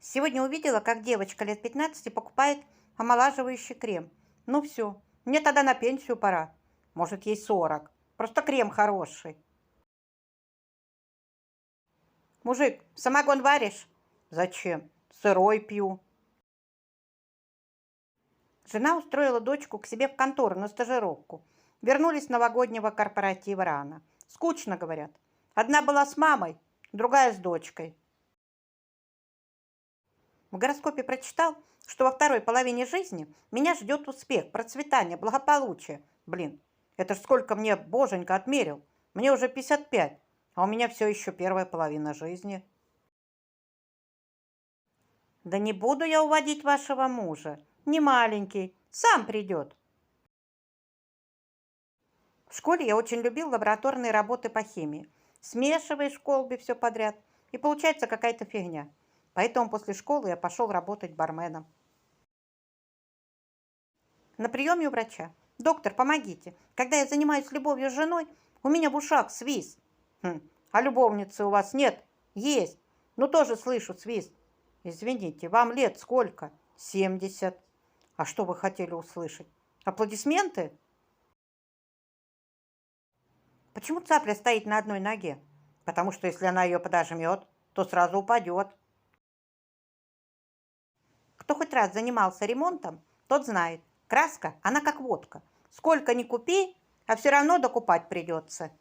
Сегодня увидела, как девочка лет 15 покупает омолаживающий крем. Ну все, мне тогда на пенсию пора. Может, ей 40. Просто крем хороший. Мужик, самогон варишь? Зачем? Сырой пью. Жена устроила дочку к себе в контору на стажировку. Вернулись с новогоднего корпоратива рано. Скучно, говорят. Одна была с мамой, другая с дочкой. В гороскопе прочитал, что во второй половине жизни меня ждет успех, процветание, благополучие. Блин, это ж сколько мне боженька отмерил. Мне уже 55, а у меня все еще первая половина жизни. Да не буду я уводить вашего мужа. Не маленький, сам придет. В школе я очень любил лабораторные работы по химии. Смешиваешь в колбе все подряд, и получается какая-то фигня. Поэтому после школы я пошел работать барменом. На приеме у врача. Доктор, помогите. Когда я занимаюсь любовью с женой, у меня в ушах свист. А любовницы у вас нет? Есть. Ну тоже слышу свист. Извините, вам лет сколько? 70. А что вы хотели услышать? Аплодисменты? Почему цапля стоит на одной ноге? Потому что если она ее подожмет, то сразу упадет. Кто хоть раз занимался ремонтом, тот знает. Краска, она как водка. Сколько ни купи, а все равно докупать придется.